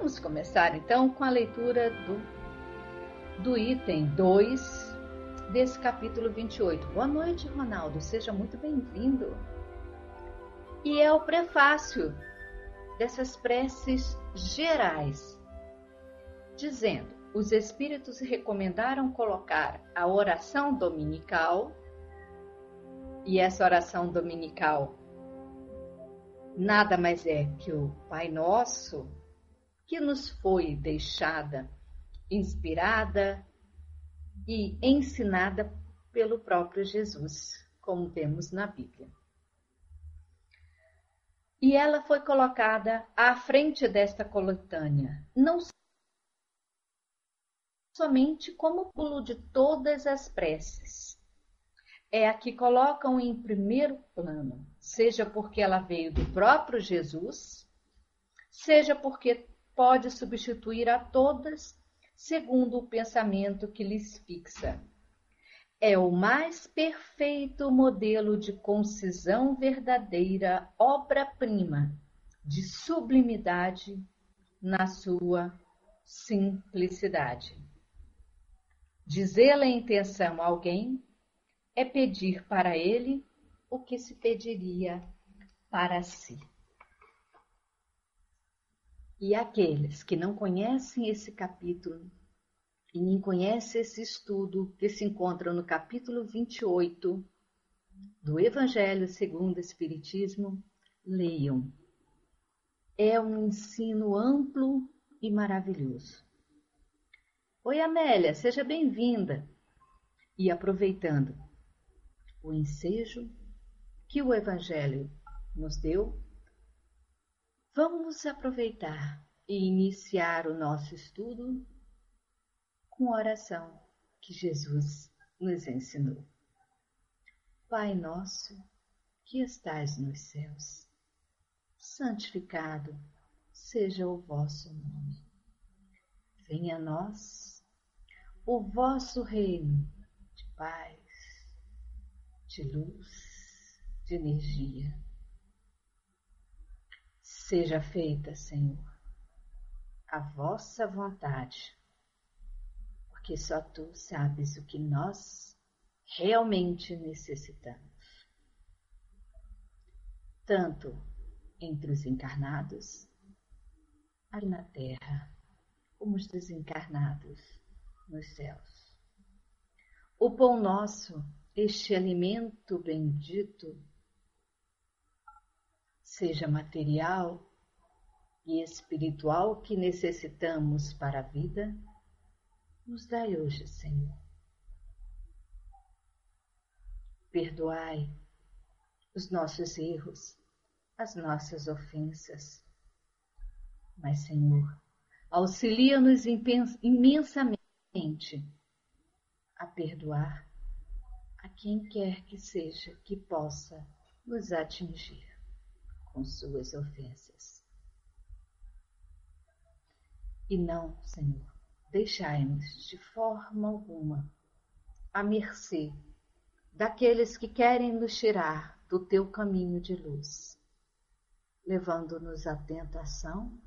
Vamos começar então com a leitura do item 2 desse capítulo 28. Boa noite, Ronaldo, seja muito bem-vindo. E é o prefácio dessas preces gerais, dizendo: os Espíritos recomendaram colocar a oração dominical, e essa oração dominical nada mais é que o Pai Nosso, que nos foi deixada, inspirada e ensinada pelo próprio Jesus, como vemos na Bíblia. E ela foi colocada à frente desta coletânea, não somente como pulo de todas as preces. É a que colocam em primeiro plano, seja porque ela veio do próprio Jesus, seja porque pode substituir a todas, segundo o pensamento que lhes fixa. É o mais perfeito modelo de concisão verdadeira, obra-prima, de sublimidade na sua simplicidade. Dizê-la em intenção a alguém é pedir para ele o que se pediria para si. E aqueles que não conhecem esse capítulo e nem conhecem esse estudo que se encontra no capítulo 28 do Evangelho segundo o Espiritismo, leiam. É um ensino amplo e maravilhoso. Oi, Amélia, seja bem-vinda. E aproveitando o ensejo que o Evangelho nos deu, vamos aproveitar e iniciar o nosso estudo com a oração que Jesus nos ensinou. Pai nosso, que estais nos céus, santificado seja o vosso nome. Venha a nós o vosso reino de paz, de luz, de energia. Seja feita, Senhor, a vossa vontade, porque só tu sabes o que nós realmente necessitamos. Tanto entre os encarnados, aqui na terra, como os desencarnados nos céus. O pão nosso, este alimento bendito, seja material e espiritual que necessitamos para a vida, nos dai hoje, Senhor. Perdoai os nossos erros, as nossas ofensas. Mas, Senhor, auxilia-nos imensamente a perdoar a quem quer que seja que possa nos atingir com suas ofensas. E não, Senhor, deixai-nos de forma alguma à mercê daqueles que querem nos tirar do teu caminho de luz, levando-nos à tentação,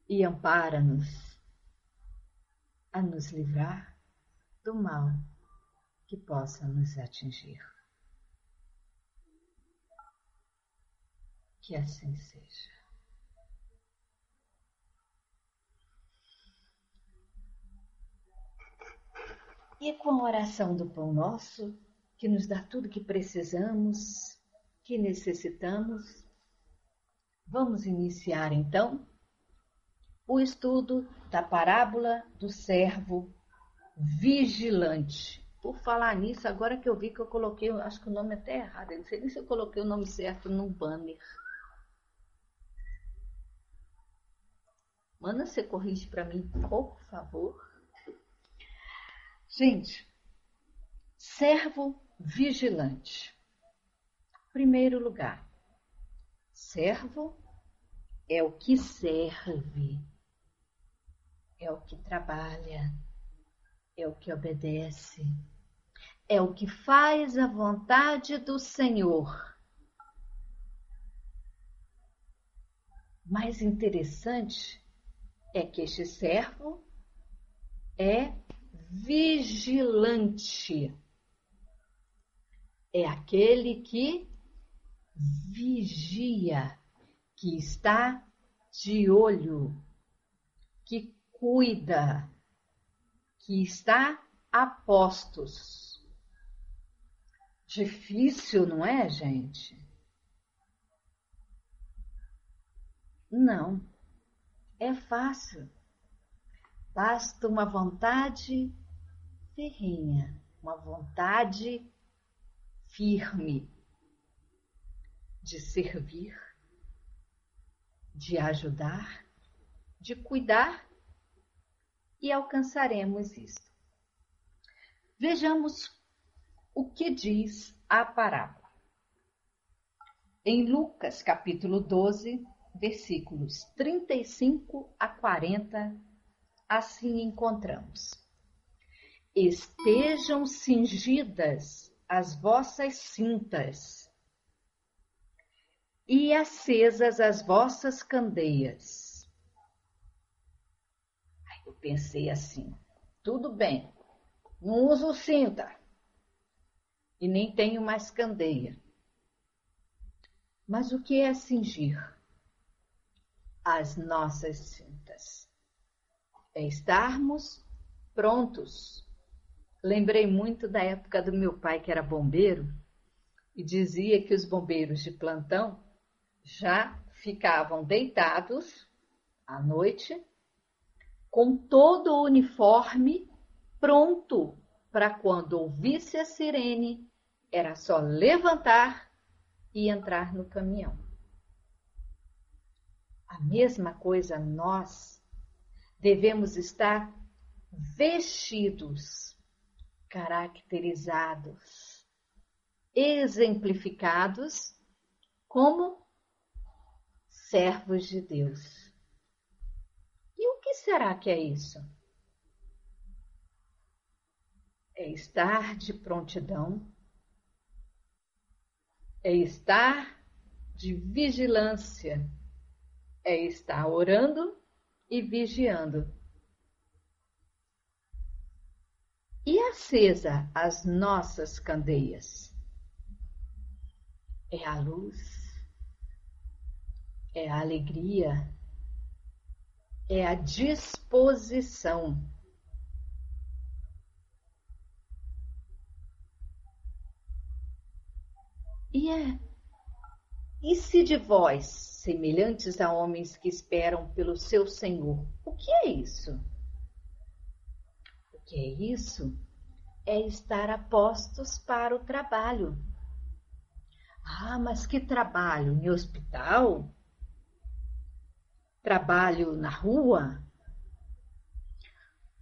e ampara-nos a nos livrar do mal que possa nos atingir. Que assim seja. E com a oração do Pão Nosso, que nos dá tudo que precisamos, que necessitamos, vamos iniciar então o estudo da parábola do servo vigilante. Por falar nisso, agora que eu vi que eu coloquei, acho que o nome é até errado, eu não sei nem se eu coloquei o nome certo no banner. Mana, você corrige para mim, por favor. Gente, servo vigilante. Primeiro lugar, servo é o que serve, é o que trabalha, é o que obedece, é o que faz a vontade do Senhor. mais interessante é que este servo é vigilante. É aquele que vigia, que está de olho, que cuida, que está a postos. Difícil, não é, gente? Não, é fácil. Basta uma vontade ferrenha, uma vontade firme de servir, de ajudar, de cuidar e alcançaremos isso. Vejamos o que diz a parábola. Em Lucas, capítulo 12, versículos 35 a 40, assim encontramos: Estejam cingidas as vossas cintas e acesas as vossas candeias. Aí eu pensei assim, tudo bem, não uso cinta e nem tenho mais candeia. Mas o que é cingir as nossas cintas? É estarmos prontos. Lembrei muito da época do meu pai, que era bombeiro, e dizia que os bombeiros de plantão já ficavam deitados à noite, com todo o uniforme pronto para quando ouvisse a sirene, era só levantar e entrar no caminhão. A mesma coisa nós devemos estar vestidos, caracterizados, exemplificados como servos de Deus. E o que será que é isso? É estar de prontidão, é estar de vigilância, é estar orando e vigiando. E acesa as nossas candeias? É a luz, é a alegria, é a disposição. E se de vós, semelhantes a homens que esperam pelo seu Senhor, o que é isso? O que é isso? É estar a postos para o trabalho. Ah, mas que trabalho? Em hospital? Trabalho na rua?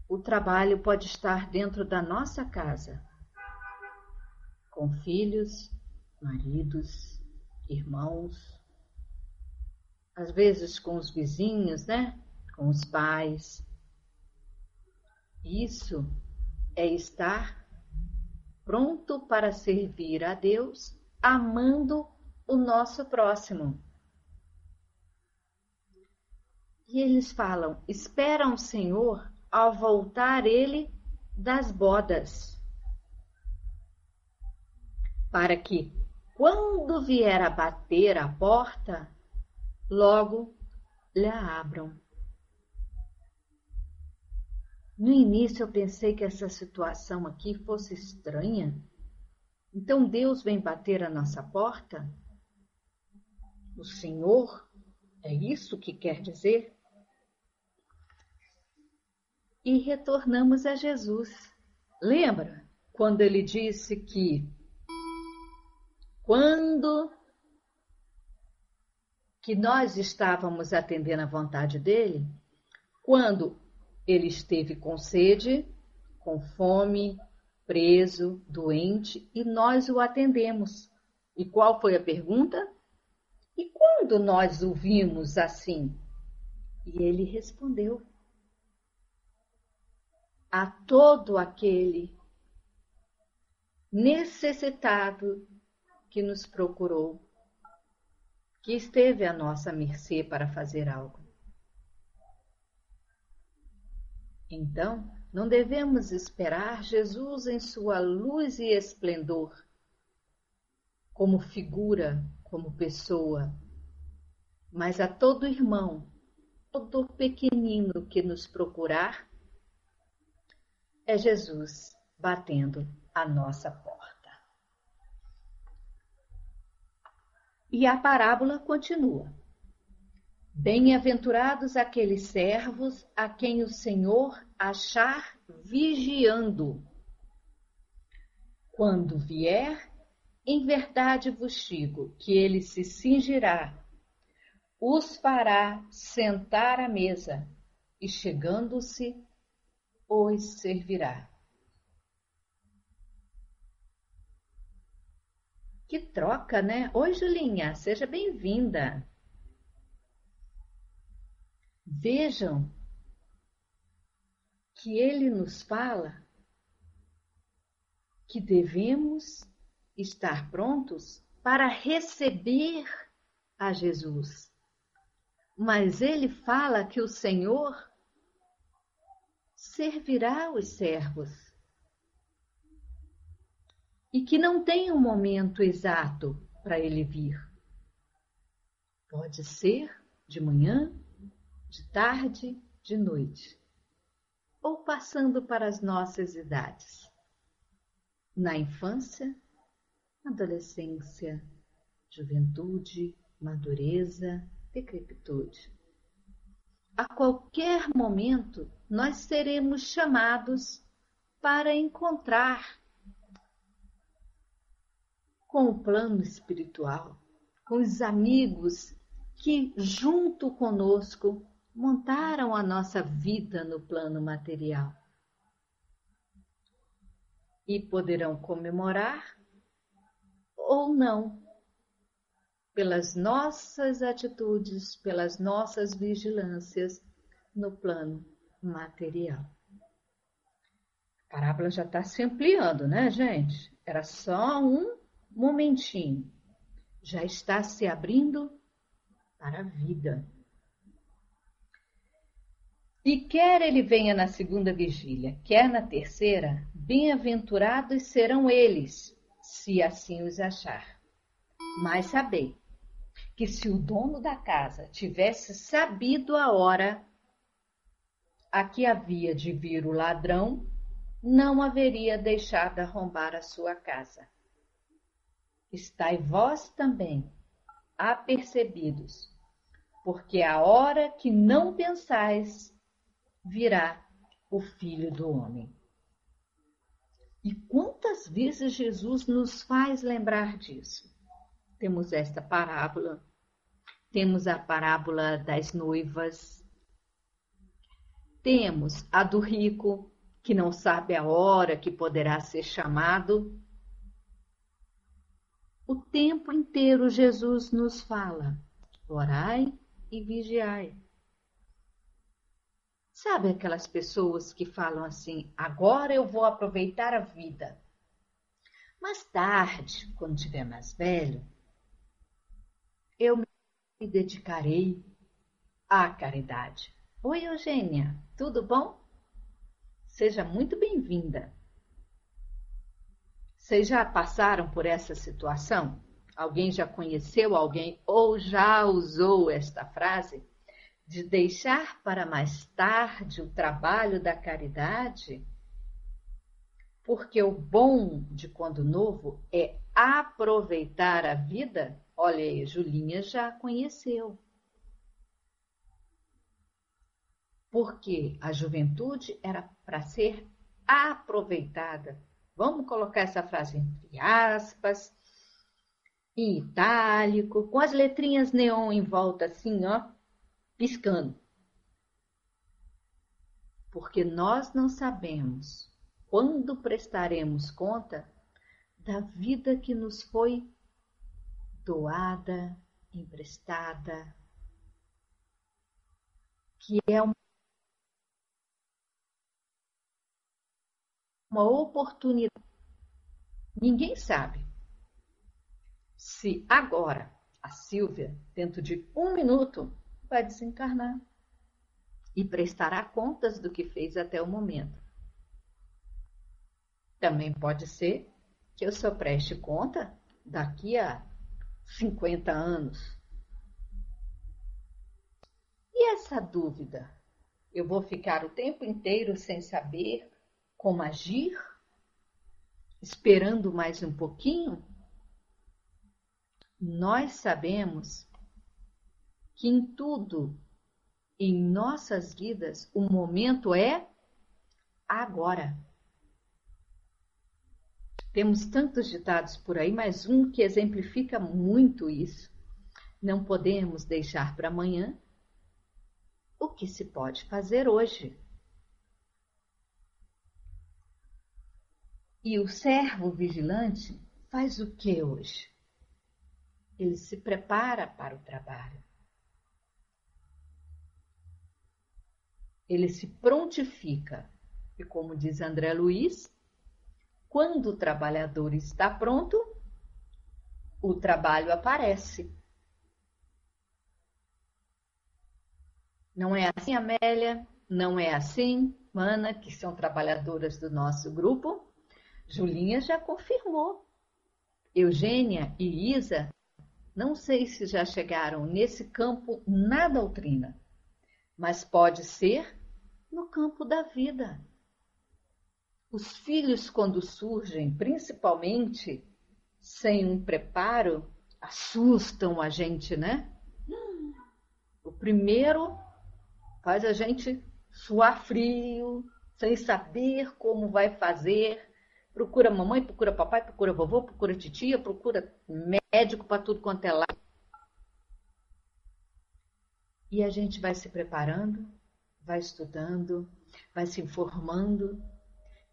O trabalho pode estar dentro da nossa casa, com filhos, maridos, irmãos, às vezes com os vizinhos, né? Com os pais. Isso é estar pronto para servir a Deus, amando o nosso próximo. E eles falam, esperam o Senhor ao voltar ele das bodas, para que, quando vier a bater a porta, logo lhe abram. No início eu pensei que essa situação aqui fosse estranha. Então Deus vem bater a nossa porta? O Senhor? É isso que quer dizer? E retornamos a Jesus. Lembra quando ele disse que quando que nós estávamos atendendo à vontade dele, quando ele esteve com sede, com fome, preso, doente, e nós o atendemos. E qual foi a pergunta? E quando nós o vimos assim? E ele respondeu: a todo aquele necessitado que nos procurou, que esteve à nossa mercê para fazer algo. Então, não devemos esperar Jesus em sua luz e esplendor, como figura, como pessoa, mas a todo irmão, todo pequenino que nos procurar, é Jesus batendo a nossa porta. E a parábola continua. Bem-aventurados aqueles servos a quem o Senhor achar vigiando. Quando vier, em verdade vos digo que ele se cingirá, os fará sentar à mesa e, chegando-se, os servirá. Que troca, né? Oi, Julinha, seja bem-vinda. Vejam que ele nos fala que devemos estar prontos para receber a Jesus. Mas ele fala que o Senhor servirá os servos e que não tem um momento exato para ele vir. Pode ser de manhã, de tarde, de noite, ou passando para as nossas idades. Na infância, adolescência, juventude, madureza, decrepitude. A qualquer momento, nós seremos chamados para encontrar com o plano espiritual, com os amigos que, junto conosco, montaram a nossa vida no plano material. E poderão comemorar ou não, pelas nossas atitudes, pelas nossas vigilâncias no plano material. A parábola já está se ampliando, né, gente? Era só um momentinho. Já está se abrindo para a vida. E quer ele venha na segunda vigília, quer na terceira, bem-aventurados serão eles, se assim os achar. Mas sabei que se o dono da casa tivesse sabido a hora a que havia de vir o ladrão, não haveria deixado arrombar a sua casa. Estai vós também apercebidos, porque a hora que não pensais, virá o Filho do Homem. E quantas vezes Jesus nos faz lembrar disso? Temos esta parábola, temos a parábola das noivas, temos a do rico, que não sabe a hora que poderá ser chamado. O tempo inteiro Jesus nos fala, orai e vigiai. Sabe aquelas pessoas que falam assim, agora eu vou aproveitar a vida. Mais tarde, quando tiver mais velho, eu me dedicarei à caridade. Oi, Eugênia, tudo bom? Seja muito bem-vinda. Vocês já passaram por essa situação? Alguém já conheceu alguém ou já usou esta frase? De deixar para mais tarde o trabalho da caridade? Porque o bom de quando novo é aproveitar a vida. Olha aí, Julinha já conheceu. Porque a juventude era para ser aproveitada. Vamos colocar essa frase entre aspas, em itálico, com as letrinhas neon em volta assim, ó, piscando. Porque nós não sabemos quando prestaremos conta da vida que nos foi doada, emprestada, que é uma oportunidade. Ninguém sabe se agora, A Silvia, dentro de 1 minuto, vai desencarnar e prestará contas do que fez até o momento. Também pode ser que eu só preste conta daqui a 50 anos. E essa dúvida? Eu vou ficar o tempo inteiro sem saber como agir? Esperando mais um pouquinho? Nós sabemos que em tudo, em nossas vidas, o momento é agora. Temos tantos ditados por aí, mas um que exemplifica muito isso. Não podemos deixar para amanhã o que se pode fazer hoje. E o servo vigilante faz o que hoje? Ele se prepara para o trabalho. Ele se prontifica. E como diz André Luiz, quando o trabalhador está pronto, o trabalho aparece. Não é assim, Amélia? Não é assim, Ana, que são trabalhadoras do nosso grupo? Julinha já confirmou. Eugênia e Isa, não sei se já chegaram nesse campo na doutrina, mas pode ser no campo da vida. Os filhos, quando surgem, principalmente sem um preparo, assustam a gente, né? O primeiro faz a gente suar frio, sem saber como vai fazer. Procura mamãe, procura papai, procura vovô, procura titia, procura médico para tudo quanto é lado. E a gente vai se preparando, vai estudando, vai se informando.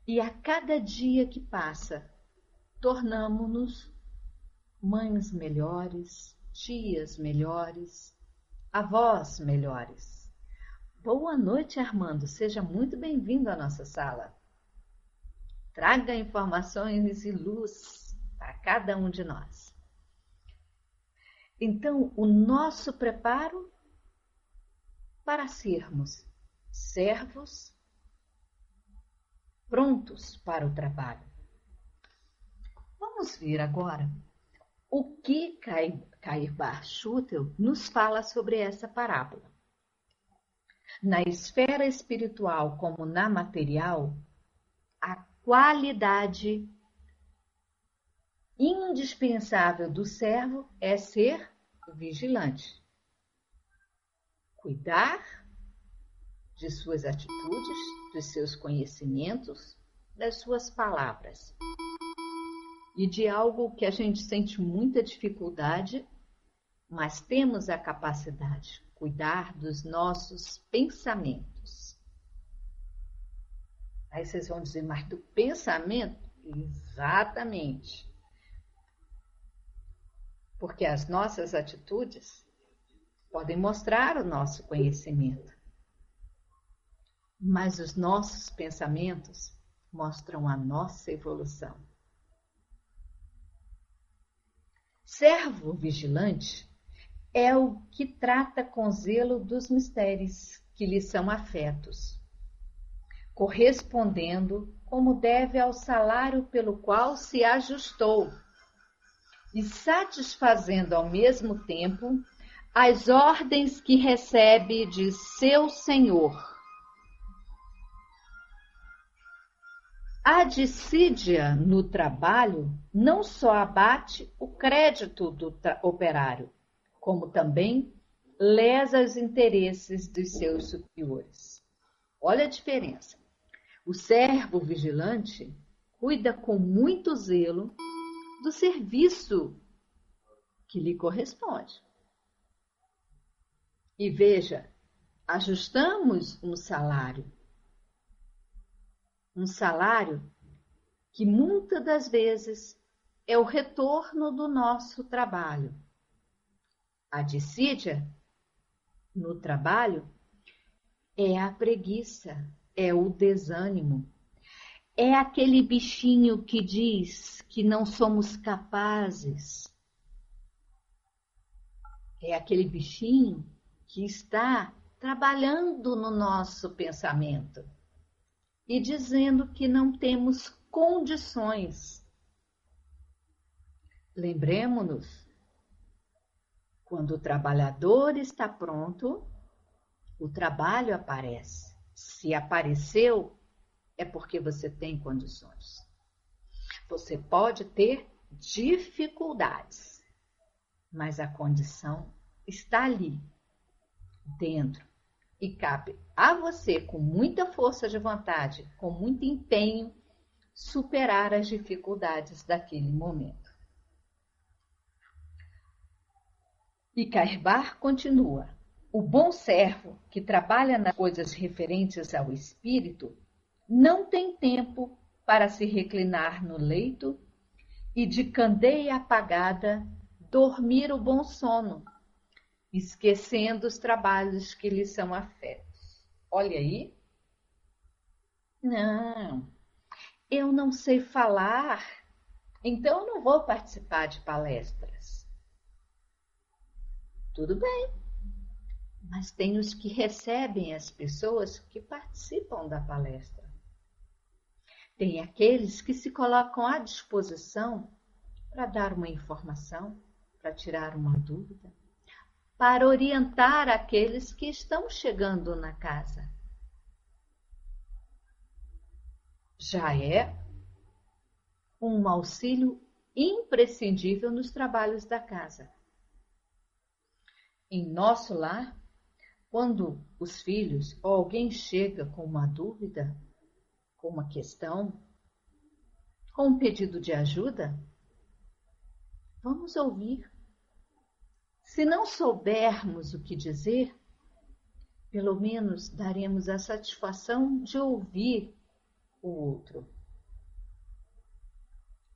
E a cada dia que passa, tornamo-nos mães melhores, tias melhores, avós melhores. Boa noite, Armando. Seja muito bem-vindo à nossa sala. Traga informações e luz para cada um de nós. Então, o nosso preparo para sermos servos prontos para o trabalho. Vamos ver agora o que Cair Bar Schutel nos fala sobre essa parábola. Na esfera espiritual como na material, a qualidade indispensável do servo é ser vigilante. Cuidar de suas atitudes, dos seus conhecimentos, das suas palavras. E de algo que a gente sente muita dificuldade, mas temos a capacidade, cuidar dos nossos pensamentos. Aí vocês vão dizer, mas do pensamento? Exatamente. Porque as nossas atitudes podem mostrar o nosso conhecimento. Mas os nossos pensamentos mostram a nossa evolução. Servo vigilante é o que trata com zelo dos mistérios que lhe são afetos, correspondendo como deve ao salário pelo qual se ajustou e satisfazendo ao mesmo tempo as ordens que recebe de seu senhor. A dissídia no trabalho não só abate o crédito do operário, como também lesa os interesses dos seus superiores. Olha a diferença. O servo vigilante cuida com muito zelo do serviço que lhe corresponde. E veja, ajustamos um salário que muitas das vezes é o retorno do nosso trabalho. A dissídia no trabalho é a preguiça, é o desânimo, é aquele bichinho que diz que não somos capazes. É aquele bichinho que está trabalhando no nosso pensamento e dizendo que não temos condições. Lembremos-nos, quando o trabalhador está pronto, o trabalho aparece. Se apareceu, é porque você tem condições. Você pode ter dificuldades, mas a condição está ali, dentro. E cabe a você, com muita força de vontade, com muito empenho, superar as dificuldades daquele momento. E Cairbar continua. O bom servo que trabalha nas coisas referentes ao espírito não tem tempo para se reclinar no leito e de candeia apagada dormir o bom sono, esquecendo os trabalhos que lhe são afetos. Olha aí. Não, eu não sei falar, então eu não vou participar de palestras. Tudo bem, mas tem os que recebem as pessoas que participam da palestra. Tem aqueles que se colocam à disposição para dar uma informação, para tirar uma dúvida, para orientar aqueles que estão chegando na casa. Já é um auxílio imprescindível nos trabalhos da casa. Em nosso lar, quando os filhos ou alguém chega com uma dúvida, com uma questão, com um pedido de ajuda, vamos ouvir. Se não soubermos o que dizer, pelo menos daremos a satisfação de ouvir o outro,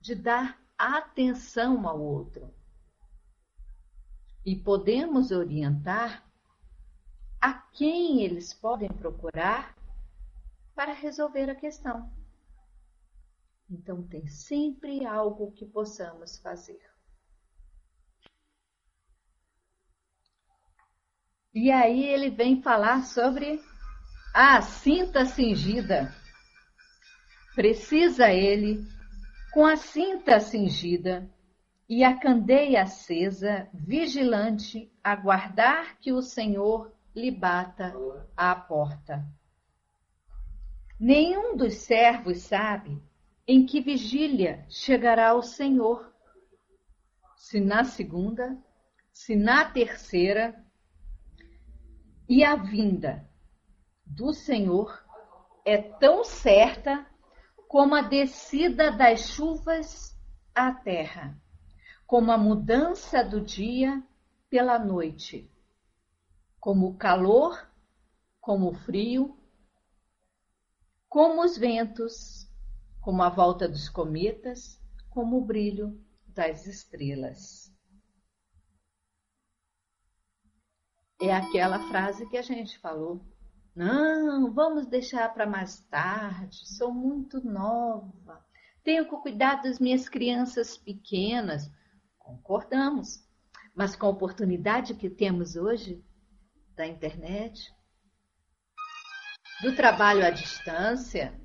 de dar atenção ao outro. E podemos orientar a quem eles podem procurar para resolver a questão. Então, tem sempre algo que possamos fazer. E aí ele vem falar sobre a cinta cingida. Precisa ele, com a cinta cingida e a candeia acesa, vigilante, aguardar que o Senhor lhe bata à porta. Nenhum dos servos sabe em que vigília chegará o Senhor, se na segunda, se na terceira, e a vinda do Senhor é tão certa como a descida das chuvas à terra, como a mudança do dia pela noite, como o calor, como o frio, como os ventos, como a volta dos cometas, como o brilho das estrelas. É aquela frase que a gente falou. Não, vamos deixar para mais tarde, sou muito nova. Tenho que cuidar das minhas crianças pequenas. Concordamos, mas com a oportunidade que temos hoje da internet, do trabalho à distância,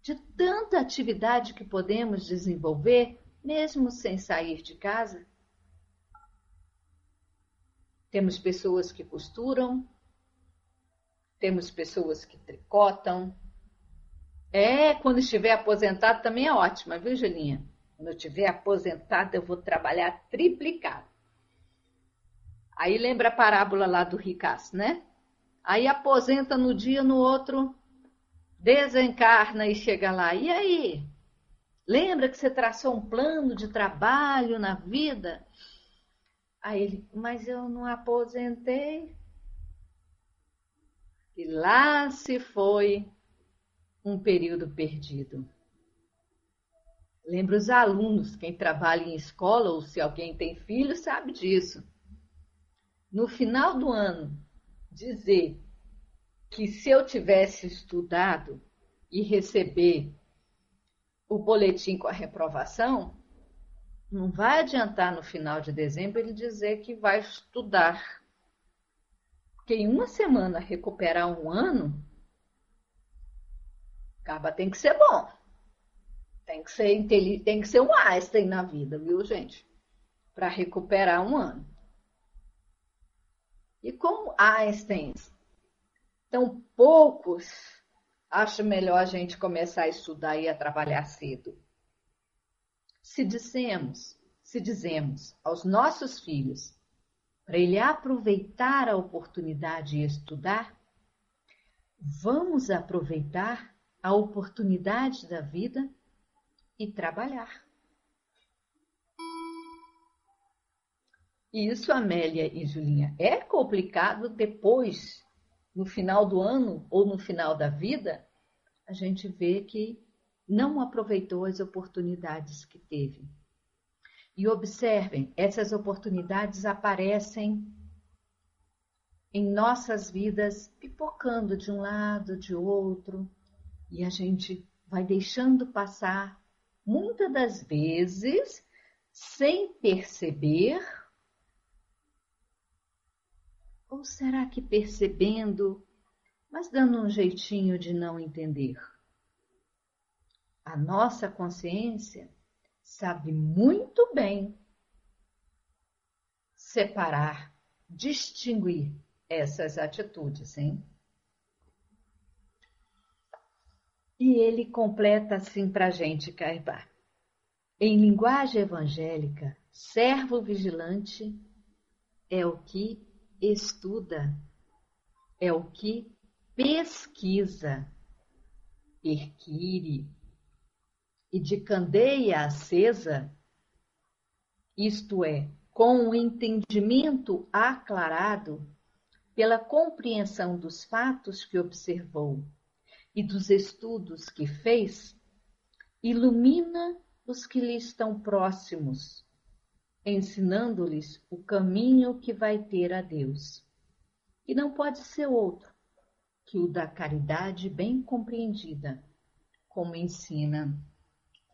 de tanta atividade que podemos desenvolver, mesmo sem sair de casa. Temos pessoas que costuram, temos pessoas que tricotam. Quando estiver aposentado também é ótima, viu, Julinha? Quando eu estiver aposentada, eu vou trabalhar triplicado. Aí lembra a parábola lá do ricaço, né? Aí aposenta no dia, no outro, desencarna e chega lá. E aí? Lembra que você traçou um plano de trabalho na vida? Aí ele, mas eu não aposentei. E lá se foi um período perdido. Lembra os alunos, quem trabalha em escola ou se alguém tem filho sabe disso. No final do ano, dizer que se eu tivesse estudado e receber o boletim com a reprovação, Não vai adiantar no final de dezembro ele dizer que vai estudar. Porque em uma semana recuperar um ano, acaba tem que ser bom. Tem que ser inteligente, tem que ser um Einstein na vida, viu, gente? Para recuperar um ano. E como Einsteins tão poucos, acho melhor a gente começar a estudar e a trabalhar cedo. Se dizemos aos nossos filhos para ele aproveitar a oportunidade e estudar, vamos aproveitar a oportunidade da vida e trabalhar. Isso, Amélia e Julinha, é complicado depois, no final do ano ou no final da vida, a gente vê que não aproveitou as oportunidades que teve. E observem, essas oportunidades aparecem em nossas vidas, pipocando de um lado, de outro, e a gente vai deixando passar, muitas das vezes, sem perceber, ou será que percebendo, mas dando um jeitinho de não entender? A nossa consciência sabe muito bem separar, distinguir essas atitudes, hein? E ele completa assim para a gente, Caibá. Em linguagem evangélica, servo vigilante é o que estuda, é o que pesquisa, perquire, e de candeia acesa, isto é, com o entendimento aclarado pela compreensão dos fatos que observou e dos estudos que fez, ilumina os que lhe estão próximos, ensinando-lhes o caminho que vai ter a Deus. E não pode ser outro que o da caridade bem compreendida, como ensina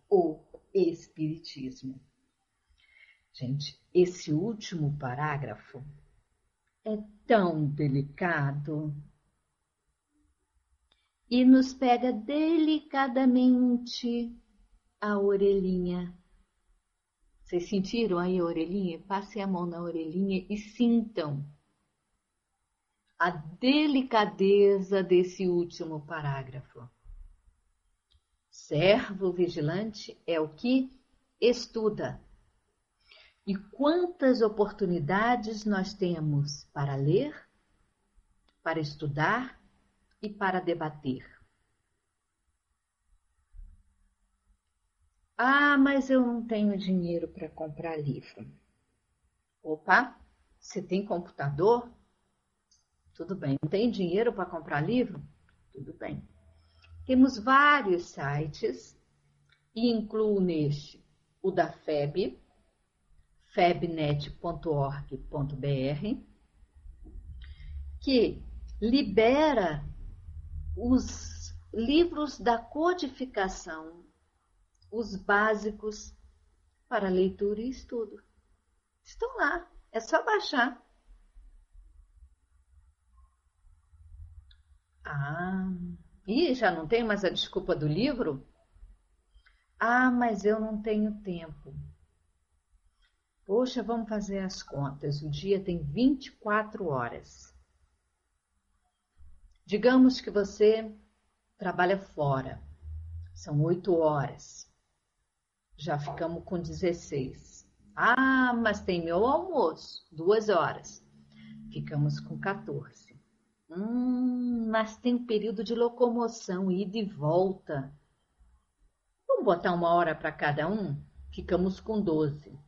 o Espiritismo. Gente, esse último parágrafo é tão delicado e nos pega delicadamente a orelhinha. Vocês sentiram aí a orelhinha? Passem a mão na orelhinha e sintam a delicadeza desse último parágrafo. Servo vigilante é o que estuda. E quantas oportunidades nós temos para ler, para estudar e para debater. Ah, mas eu não tenho dinheiro para comprar livro. Opa, você tem computador? Tudo bem. Não tem dinheiro para comprar livro? Tudo bem. Temos vários sites, e incluo neste o da FEB, febnet.org.br, que libera os livros da codificação, os básicos para leitura e estudo. Estão lá, é só baixar. E já não tem mais a desculpa do livro? Ah, mas eu não tenho tempo. Poxa, vamos fazer as contas. O dia tem 24 horas. Digamos que você trabalha fora. São 8 horas. Já ficamos com 16. Ah, mas tem meu almoço. 2 horas. Ficamos com 14. Mas tem período de locomoção, ida e volta. Vamos botar 1 hora para cada um? Ficamos com 12.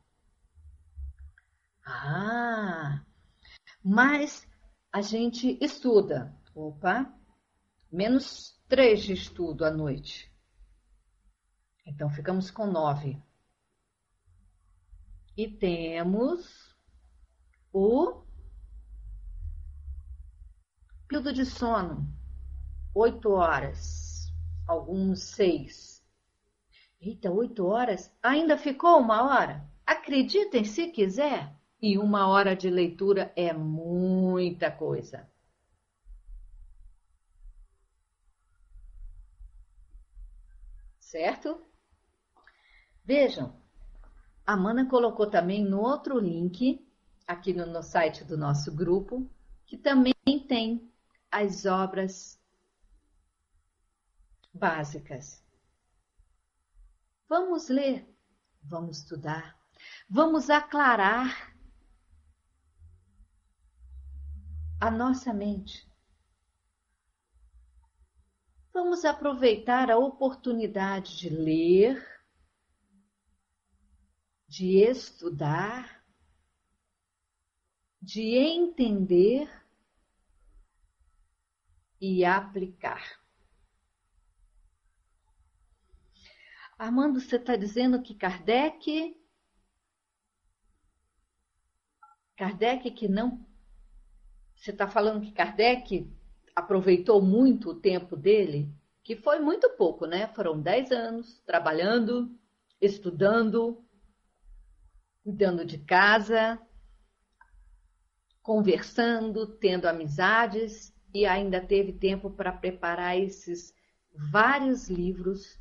Mas a gente estuda. Opa, menos 3 de estudo à noite. Então, ficamos com 9. E temos o período de sono, 8 horas, alguns 6. Eita, 8 horas? Ainda ficou 1 hora? Acreditem se quiser, e 1 hora de leitura é muita coisa. Certo? Vejam, a Amanda colocou também no outro link, aqui no site do nosso grupo, que também tem as obras básicas. Vamos ler, vamos estudar, vamos aclarar a nossa mente. Vamos aproveitar a oportunidade de ler, de estudar, de entender e aplicar. Armando, você está dizendo que Kardec que não... Você está falando que Kardec aproveitou muito o tempo dele? Que foi muito pouco, né? Foram 10 anos trabalhando, estudando, cuidando de casa, conversando, tendo amizades, e ainda teve tempo para preparar esses vários livros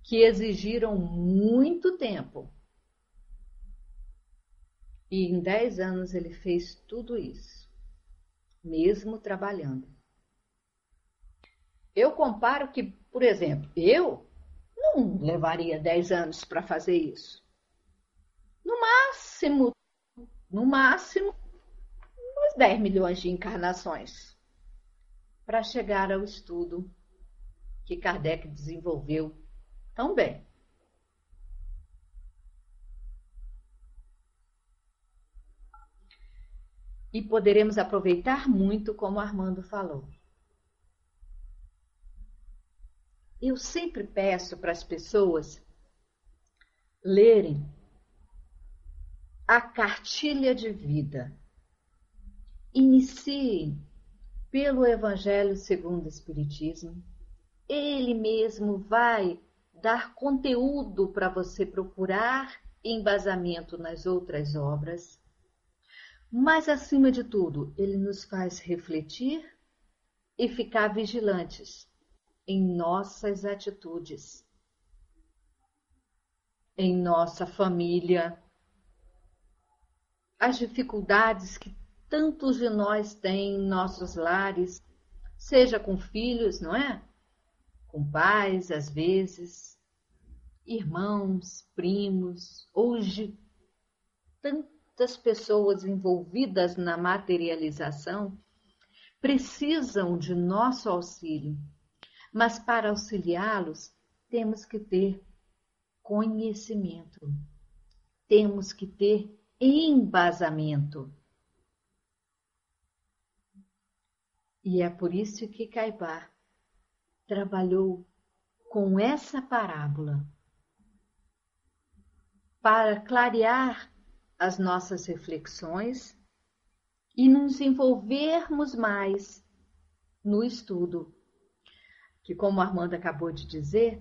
que exigiram muito tempo. E em 10 anos ele fez tudo isso, mesmo trabalhando. Eu comparo que, por exemplo, eu não levaria 10 anos para fazer isso. No máximo, uns 10 milhões de encarnações para chegar ao estudo que Kardec desenvolveu tão bem. E poderemos aproveitar muito, como Armando falou. Eu sempre peço para as pessoas lerem a cartilha de vida. Iniciem pelo Evangelho segundo o Espiritismo. Ele mesmo vai dar conteúdo para você procurar embasamento nas outras obras. Mas, acima de tudo, ele nos faz refletir e ficar vigilantes em nossas atitudes, em nossa família, as dificuldades que tantos de nós têm em nossos lares, seja com filhos, não é? Com pais, às vezes, irmãos, primos, hoje, tantas pessoas envolvidas na materialização precisam de nosso auxílio, mas para auxiliá-los temos que ter conhecimento, temos que ter embasamento. E é por isso que Caibá trabalhou com essa parábola para clarear as nossas reflexões e nos envolvermos mais no estudo, que, como a Armanda acabou de dizer,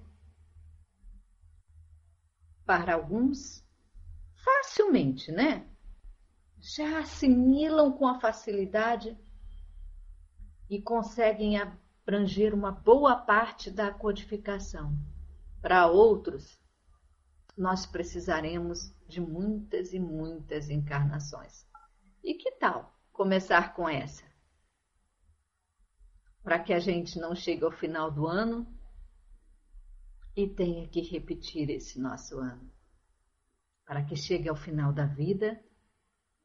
para alguns, facilmente, né? Já assimilam com a facilidade e conseguem abranger uma boa parte da codificação. Para outros, nós precisaremos de muitas e muitas encarnações. E que tal começar com essa? Para que a gente não chegue ao final do ano e tenha que repetir esse nosso ano. Para que chegue ao final da vida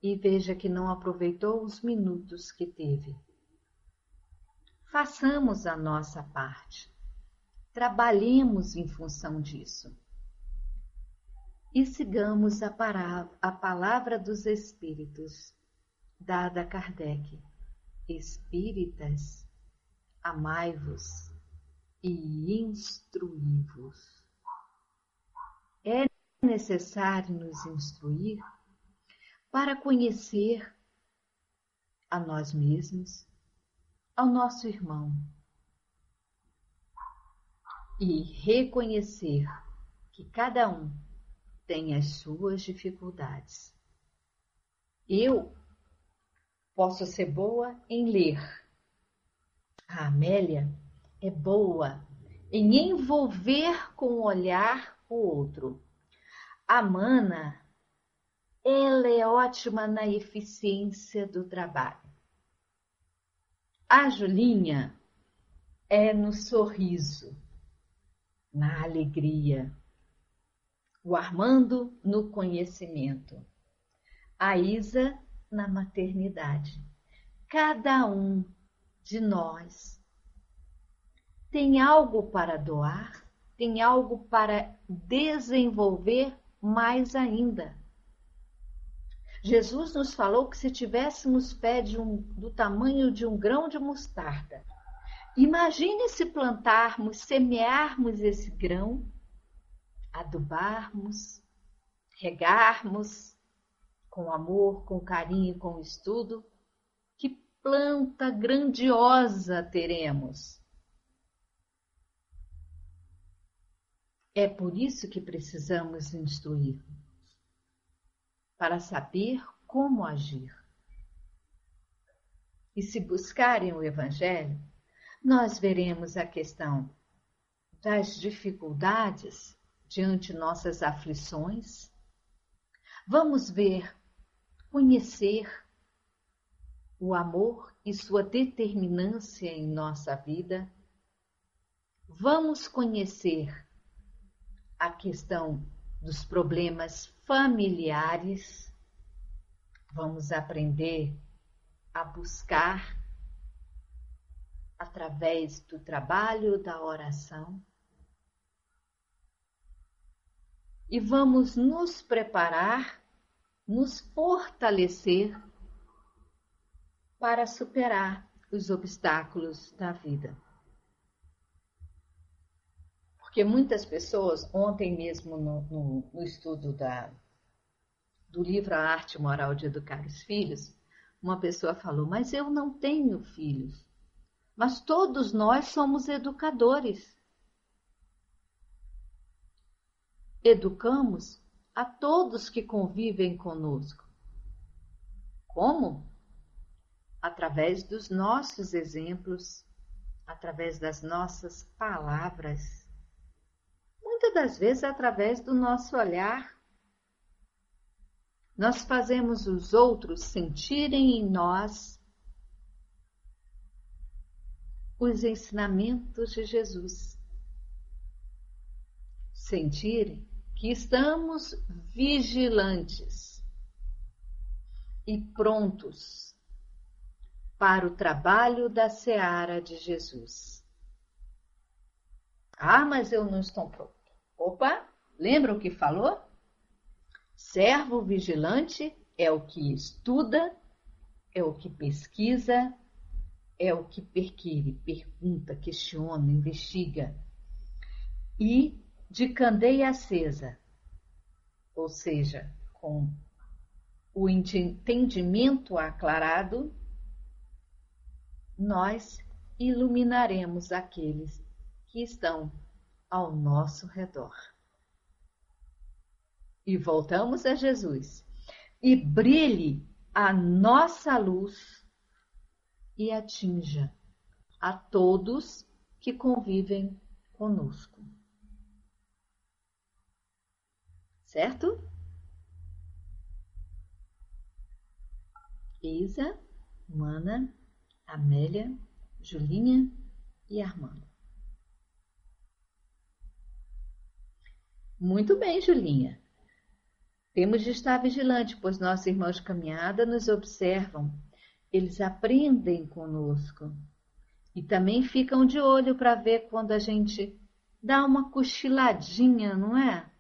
e veja que não aproveitou os minutos que teve. Façamos a nossa parte. Trabalhemos em função disso. E sigamos a palavra dos Espíritos, dada a Kardec. Espíritas, amai-vos e instruí-vos. É necessário nos instruir para conhecer a nós mesmos, ao nosso irmão, e reconhecer que cada um tem as suas dificuldades. Eu posso ser boa em ler. A Amélia é boa em envolver com o olhar o outro. A Mana, ela é ótima na eficiência do trabalho. A Julinha é no sorriso, na alegria. O Armando no conhecimento. A Isa na maternidade. Cada um de nós tem algo para doar, tem algo para desenvolver mais ainda. Jesus nos falou que se tivéssemos pé do tamanho de um grão de mostarda, imagine se plantarmos, semearmos esse grão, adubarmos, regarmos com amor, com carinho, com estudo, que planta grandiosa teremos. É por isso que precisamos instruir, para saber como agir. E se buscarem o Evangelho, nós veremos a questão das dificuldades diante nossas aflições. Vamos ver, conhecer o amor e sua determinância em nossa vida. Vamos conhecer a questão dos problemas familiares. Vamos aprender a buscar através do trabalho da oração. E vamos nos preparar, nos fortalecer para superar os obstáculos da vida. Porque muitas pessoas, ontem mesmo no estudo do livro A Arte Moral de Educar os Filhos, uma pessoa falou, mas eu não tenho filhos. Mas todos nós somos educadores. Educamos a todos que convivem conosco. Como? Através dos nossos exemplos, através das nossas palavras. Muitas das vezes através do nosso olhar. Nós fazemos os outros sentirem em nós os ensinamentos de Jesus. Sentirem que estamos vigilantes e prontos para o trabalho da seara de Jesus. Ah, mas eu não estou pronto. Opa, lembra o que falou? Servo vigilante é o que estuda, é o que pesquisa, é o que perquire, pergunta, questiona, investiga. E de candeia acesa, ou seja, com o entendimento aclarado, nós iluminaremos aqueles que estão ao nosso redor. E voltamos a Jesus. E brilhe a nossa luz e atinja a todos que convivem conosco. Certo? Isa, Mana, Amélia, Julinha e Armando. Muito bem, Julinha. Temos de estar vigilante, pois nossos irmãos de caminhada nos observam. Eles aprendem conosco. E também ficam de olho para ver quando a gente dá uma cochiladinha, não é?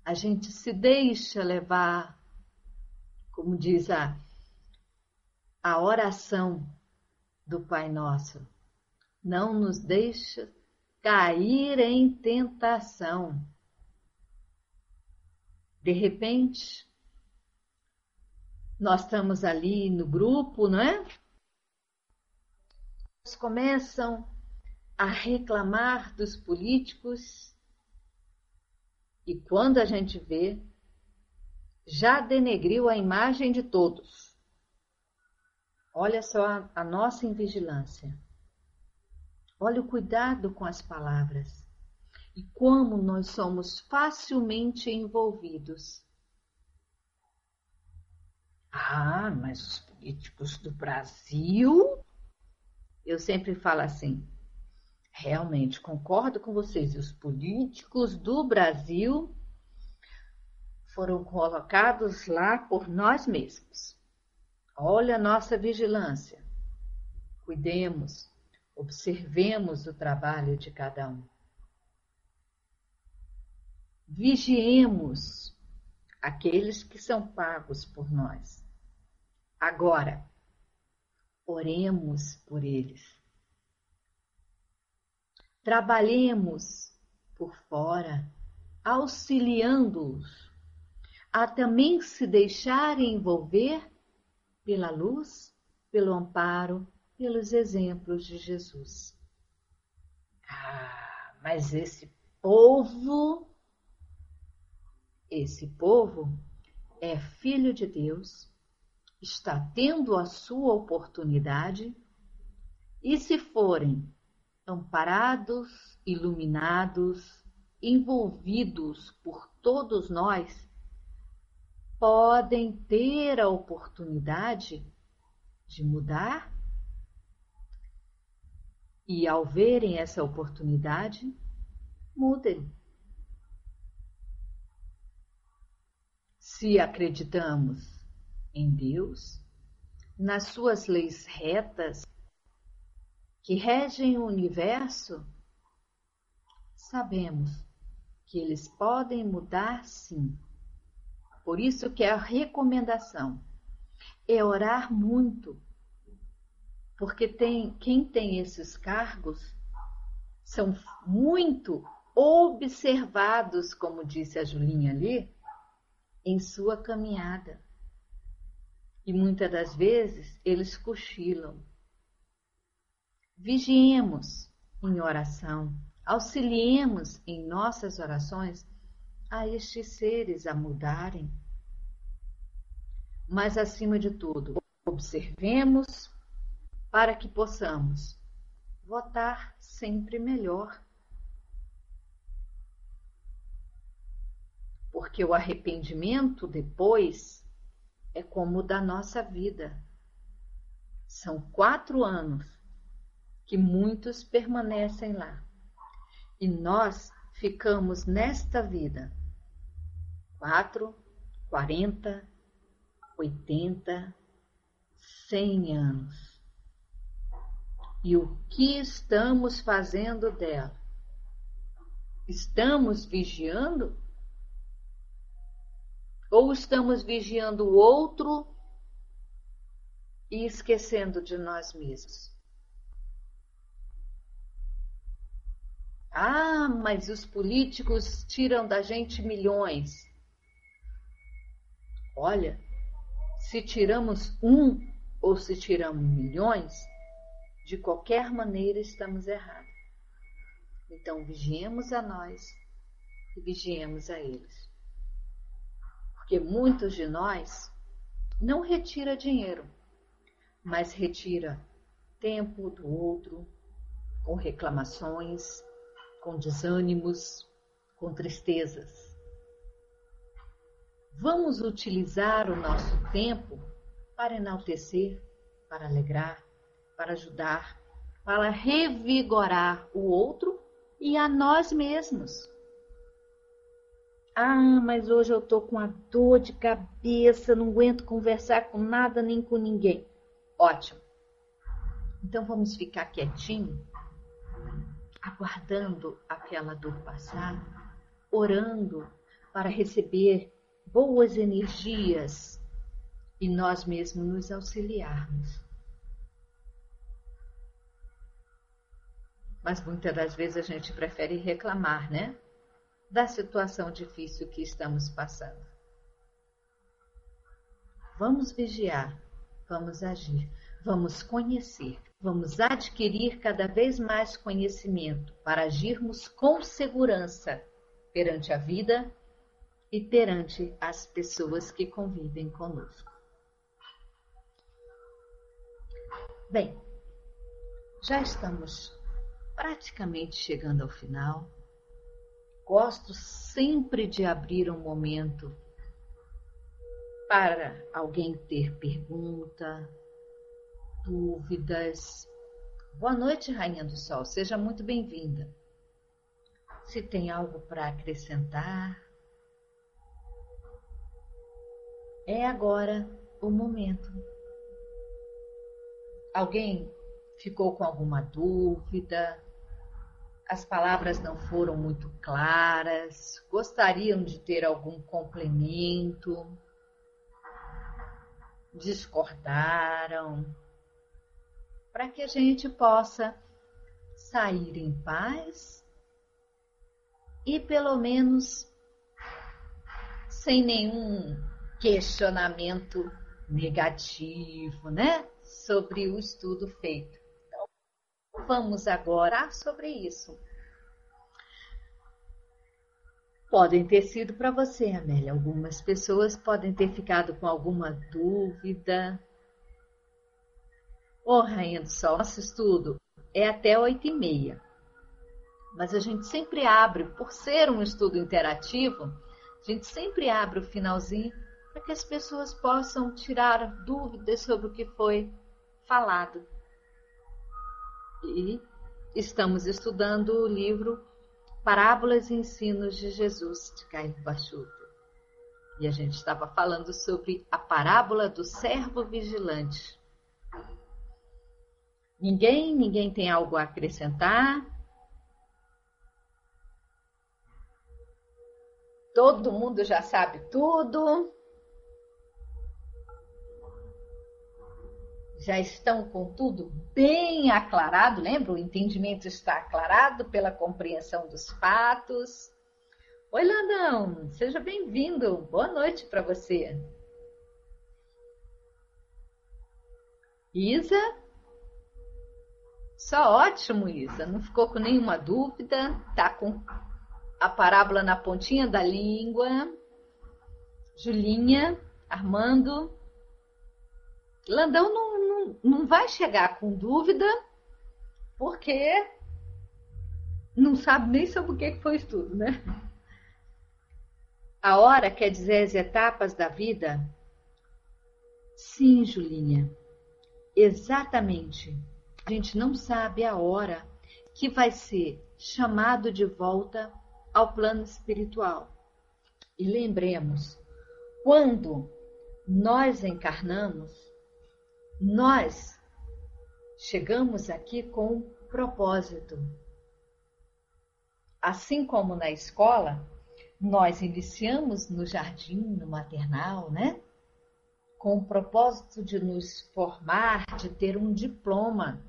A gente se deixa levar, como diz a oração do Pai Nosso. Não nos deixa cair em tentação. De repente, nós estamos ali no grupo, não é? Eles começam a reclamar dos políticos E quando a gente vê, já denegriu a imagem de todos. Olha só a nossa invigilância. Olha o cuidado com as palavras. E como nós somos facilmente envolvidos. Ah, mas os políticos do Brasil... Eu sempre falo assim, realmente concordo com vocês, os políticos do Brasil foram colocados lá por nós mesmos. Olha a nossa vigilância. Cuidemos, observemos o trabalho de cada um. Vigiemos aqueles que são pagos por nós. Agora, oremos por eles. Trabalhemos por fora, auxiliando-os a também se deixarem envolver pela luz, pelo amparo, pelos exemplos de Jesus. Ah, mas esse povo é filho de Deus, está tendo a sua oportunidade e se forem amparados, iluminados, envolvidos por todos nós, podem ter a oportunidade de mudar e, ao verem essa oportunidade, mudem. Se acreditamos em Deus, nas suas leis retas que regem o universo, sabemos que eles podem mudar sim. Por isso que a recomendação é orar muito, porque quem tem esses cargos são muito observados, como disse a Julinha ali, em sua caminhada. E muitas das vezes eles cochilam. Vigiemos em oração, auxiliemos em nossas orações a estes seres a mudarem. Mas, acima de tudo, observemos para que possamos votar sempre melhor. Porque o arrependimento depois é como o da nossa vida. São 4 anos que muitos permanecem lá. E nós ficamos nesta vida 4, 40, 80, 100 anos. E o que estamos fazendo dela? Estamos vigiando? Ou estamos vigiando o outro e esquecendo de nós mesmos? Ah, mas os políticos tiram da gente milhões. Olha, se tiramos um ou se tiramos milhões, de qualquer maneira estamos errados. Então, vigiemos a nós e vigiemos a eles. Porque muitos de nós não retira dinheiro, mas retira tempo do outro, com reclamações, com desânimos, com tristezas. Vamos utilizar o nosso tempo para enaltecer, para alegrar, para ajudar, para revigorar o outro e a nós mesmos. Ah, mas hoje eu estou com uma dor de cabeça, não aguento conversar com nada nem com ninguém. Ótimo. Então vamos ficar quietinho, aguardando aquela dor passar, orando para receber boas energias e nós mesmos nos auxiliarmos. Mas muitas das vezes a gente prefere reclamar, né? Da situação difícil que estamos passando. Vamos vigiar, vamos agir, vamos conhecer, vamos adquirir cada vez mais conhecimento para agirmos com segurança perante a vida e perante as pessoas que convivem conosco. Bem, já estamos praticamente chegando ao final. Gosto sempre de abrir um momento para alguém ter pergunta, dúvidas. Boa noite, Rainha do Sol, seja muito bem-vinda. Se tem algo para acrescentar, é agora o momento. Alguém ficou com alguma dúvida? As palavras não foram muito claras? Gostariam de ter algum complemento? Discordaram? Para que a gente possa sair em paz e pelo menos sem nenhum questionamento negativo, né? Sobre o estudo feito. Então, vamos agora sobre isso. Podem ter sido para você, Amélia. Algumas pessoas podem ter ficado com alguma dúvida. Rainha do Sol, nosso estudo é até 8h30. Mas a gente sempre abre, por ser um estudo interativo, a gente sempre abre o finalzinho para que as pessoas possam tirar dúvidas sobre o que foi falado. E estamos estudando o livro Parábolas e Ensinos de Jesus, de Caio Pachuto. E a gente estava falando sobre a parábola do servo vigilante. Ninguém tem algo a acrescentar? Todo mundo já sabe tudo? Já estão com tudo bem aclarado, lembra? O entendimento está aclarado pela compreensão dos fatos. Oi, Landão, seja bem-vindo. Boa noite para você. Isa? Só ótimo, Isa. Não ficou com nenhuma dúvida. Tá com a parábola na pontinha da língua. Julinha, Armando. Landão não vai chegar com dúvida, porque não sabe nem sobre o que foi o estudo, né? A hora quer dizer as etapas da vida? Sim, Julinha, exatamente. A gente não sabe a hora que vai ser chamado de volta ao plano espiritual. E lembremos, quando nós encarnamos, nós chegamos aqui com um propósito. Assim como na escola, nós iniciamos no jardim, no maternal, né? Com o propósito de nos formar, de ter um diploma,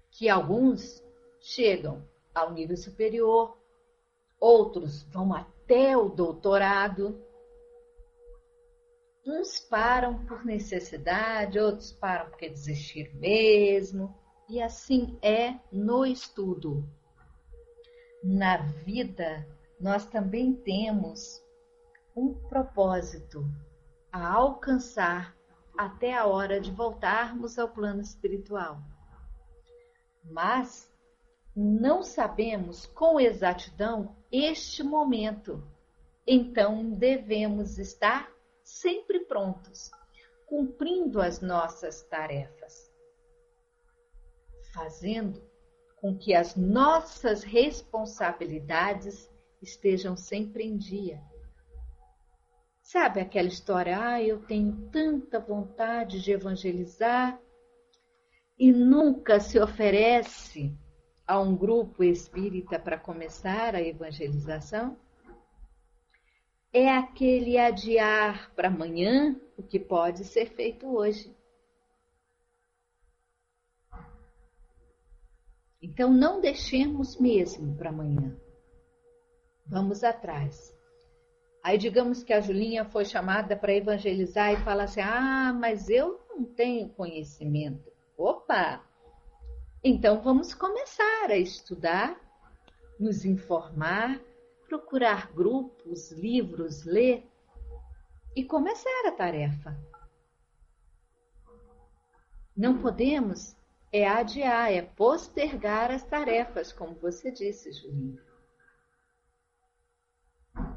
que alguns chegam ao nível superior, outros vão até o doutorado. Uns param por necessidade, outros param porque desistiram mesmo. E assim é no estudo. Na vida, nós também temos um propósito a alcançar até a hora de voltarmos ao plano espiritual. Mas não sabemos com exatidão este momento. Então devemos estar sempre prontos, cumprindo as nossas tarefas, fazendo com que as nossas responsabilidades estejam sempre em dia. Sabe aquela história, eu tenho tanta vontade de evangelizar e nunca se oferece a um grupo espírita para começar a evangelização? É aquele adiar para amanhã o que pode ser feito hoje. Então não deixemos mesmo para amanhã. Vamos atrás. Aí digamos que a Julinha foi chamada para evangelizar e fala assim, mas eu não tenho conhecimento. Opa! Então vamos começar a estudar, nos informar, procurar grupos, livros, ler e começar a tarefa. Não podemos adiar, postergar as tarefas, como você disse, Julinho.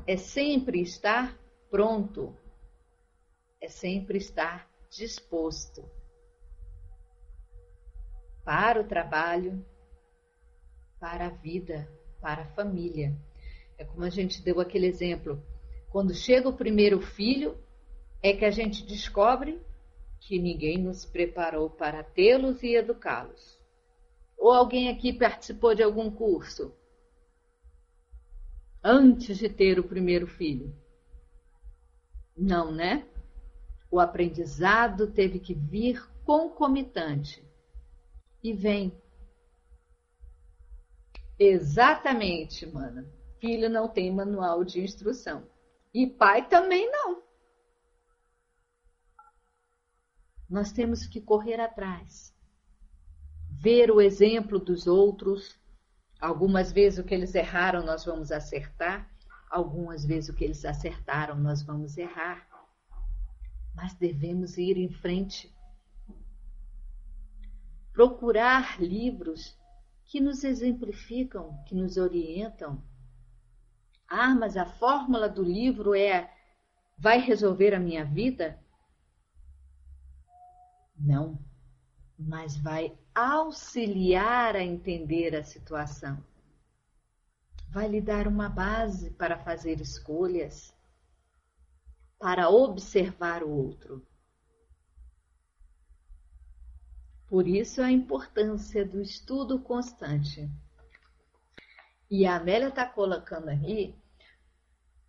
É sempre estar pronto, é sempre estar disposto para o trabalho, para a vida, para a família. É como a gente deu aquele exemplo. Quando chega o primeiro filho, é que a gente descobre que ninguém nos preparou para tê-los e educá-los. Ou alguém aqui participou de algum curso antes de ter o primeiro filho? Não, né? O aprendizado teve que vir concomitante. E vem. Exatamente, mana. Filho não tem manual de instrução. E pai também não. Nós temos que correr atrás. Ver o exemplo dos outros. Algumas vezes o que eles erraram nós vamos acertar. Algumas vezes o que eles acertaram nós vamos errar. Mas devemos ir em frente. Procurar livros que nos exemplificam, que nos orientam. Ah, mas a fórmula do livro vai resolver a minha vida? Não, mas vai auxiliar a entender a situação. Vai lhe dar uma base para fazer escolhas, para observar o outro. Por isso a importância do estudo constante. E a Amélia está colocando aí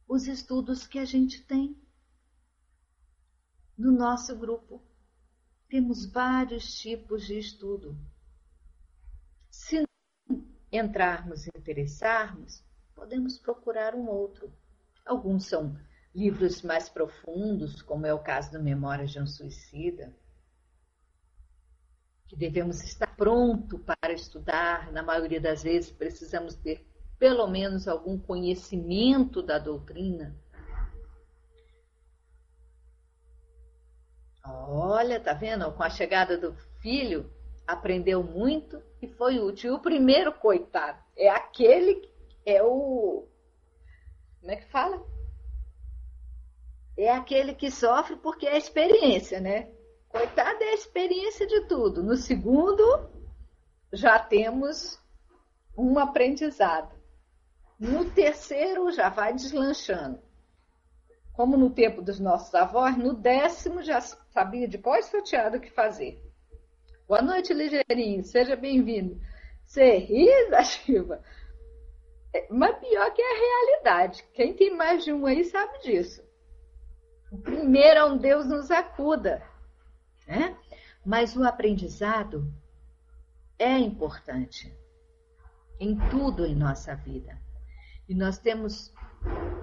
os estudos que a gente tem no nosso grupo. Temos vários tipos de estudo. Se entrarmos e interessarmos, podemos procurar um outro. Alguns são livros mais profundos, como é o caso do Memórias de um Suicida, que devemos estar pronto para estudar. Na maioria das vezes precisamos ter pelo menos algum conhecimento da doutrina. Olha, tá vendo? Com a chegada do filho, aprendeu muito e foi útil. E o primeiro, coitado, como é que fala? É aquele que sofre porque é a experiência, né? Coitado, é a experiência de tudo. No segundo, já temos um aprendizado. No terceiro, já vai deslanchando. Como no tempo dos nossos avós, no 10º já sabia de qual salteado o que fazer. Boa noite, Ligeirinho. Seja bem-vindo. Você ri, Shiva? Mas pior que é a realidade. Quem tem mais de um aí sabe disso. O primeiro é um Deus nos acuda. Né? Mas o aprendizado é importante em tudo em nossa vida. E nós temos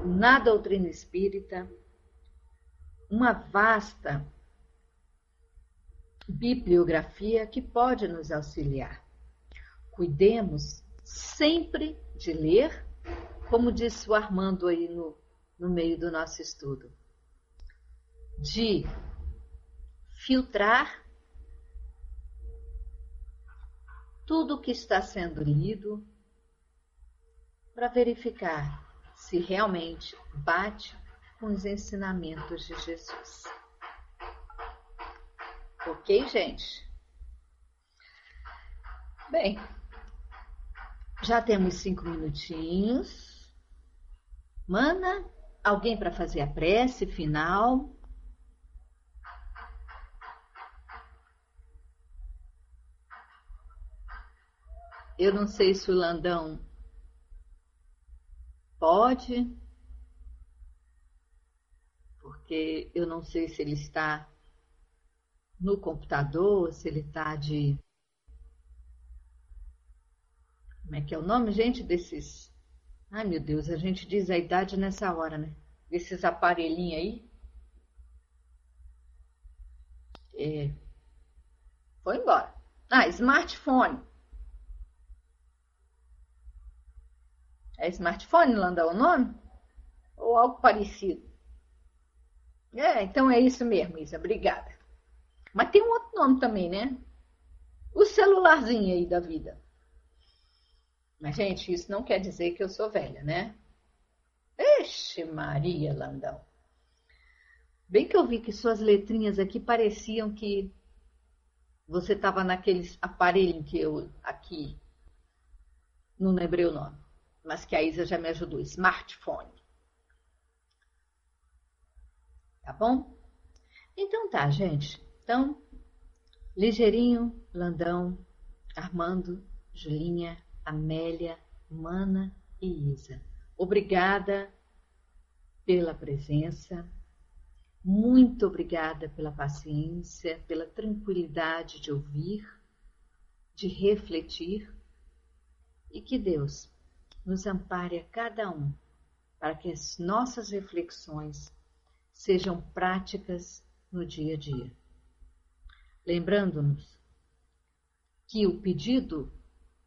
na doutrina espírita uma vasta bibliografia que pode nos auxiliar. Cuidemos sempre de ler, como disse o Armando aí no meio do nosso estudo, de filtrar tudo o que está sendo lido para verificar se realmente bate com os ensinamentos de Jesus. Ok, gente? Bem, já temos 5 minutinhos. Mana, alguém para fazer a prece final? Eu não sei se o Landão pode, porque eu não sei se ele está no computador, se ele está de... Como é que é o nome, gente, desses... Ai, meu Deus, a gente diz a idade nessa hora, né? Desses aparelhinhos aí. Foi embora. Ah, smartphone. É smartphone, Landão, o nome? Ou algo parecido? Então é isso mesmo, Isa. Obrigada. Mas tem um outro nome também, né? O celularzinho aí da vida. Mas, gente, isso não quer dizer que eu sou velha, né? Ixi, Maria, Landão. Bem que eu vi que suas letrinhas aqui pareciam que você estava naquele aparelho que eu aqui não lembrei o nome, mas que a Isa já me ajudou, smartphone. Tá bom? Então tá, gente. Então, Ligeirinho, Landão, Armando, Julinha, Amélia, Mana e Isa. Obrigada pela presença. Muito obrigada pela paciência, pela tranquilidade de ouvir, de refletir, e que Deus nos ampare a cada um para que as nossas reflexões sejam práticas no dia a dia. Lembrando-nos que o pedido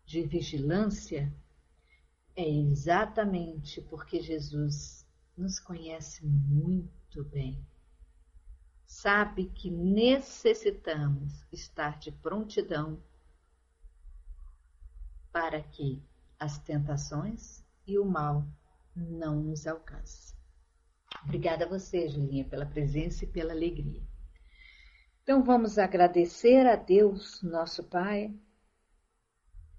de vigilância é exatamente porque Jesus nos conhece muito bem. Sabe que necessitamos estar de prontidão para que as tentações e o mal não nos alcancem. Obrigada a você, Julinha, pela presença e pela alegria. Então vamos agradecer a Deus, nosso Pai,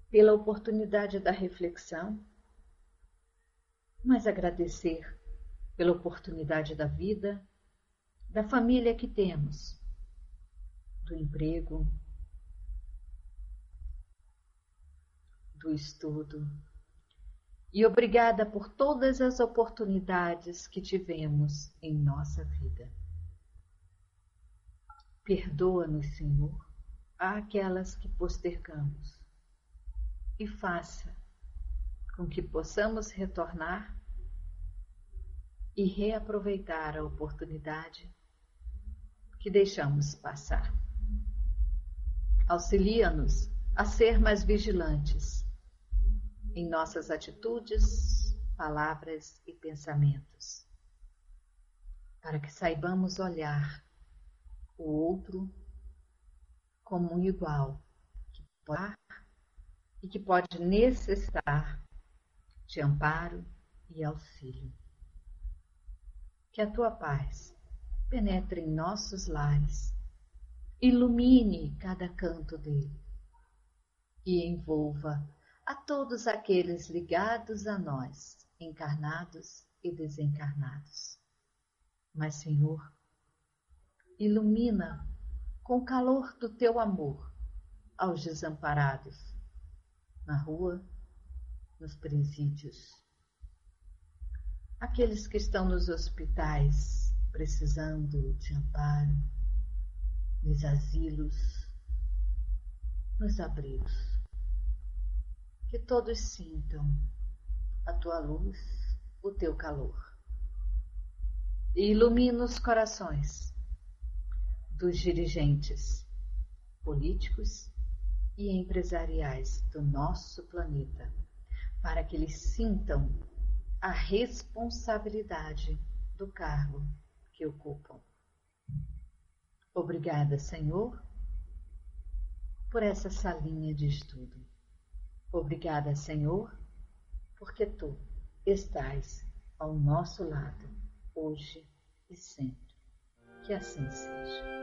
pela oportunidade da reflexão, mas agradecer pela oportunidade da vida, da família que temos, do emprego, do estudo. E obrigada por todas as oportunidades que tivemos em nossa vida. Perdoa-nos, Senhor, aquelas que postergamos e faça com que possamos retornar e reaproveitar a oportunidade que deixamos passar. Auxilia-nos a ser mais vigilantes em nossas atitudes, palavras e pensamentos, para que saibamos olhar o outro como um igual que pode necessitar de amparo e auxílio. Que a tua paz penetre em nossos lares, ilumine cada canto dele e envolva a todos aqueles ligados a nós, encarnados e desencarnados. Mas, Senhor, ilumina com o calor do teu amor aos desamparados, na rua, nos presídios, aqueles que estão nos hospitais precisando de amparo, nos asilos, nos abrigos. Que todos sintam a tua luz, o teu calor. E ilumina os corações dos dirigentes políticos e empresariais do nosso planeta, para que eles sintam a responsabilidade do cargo que ocupam. Obrigada, Senhor, por essa salinha de estudo. Obrigada, Senhor, porque Tu estás ao nosso lado, hoje e sempre. Que assim seja.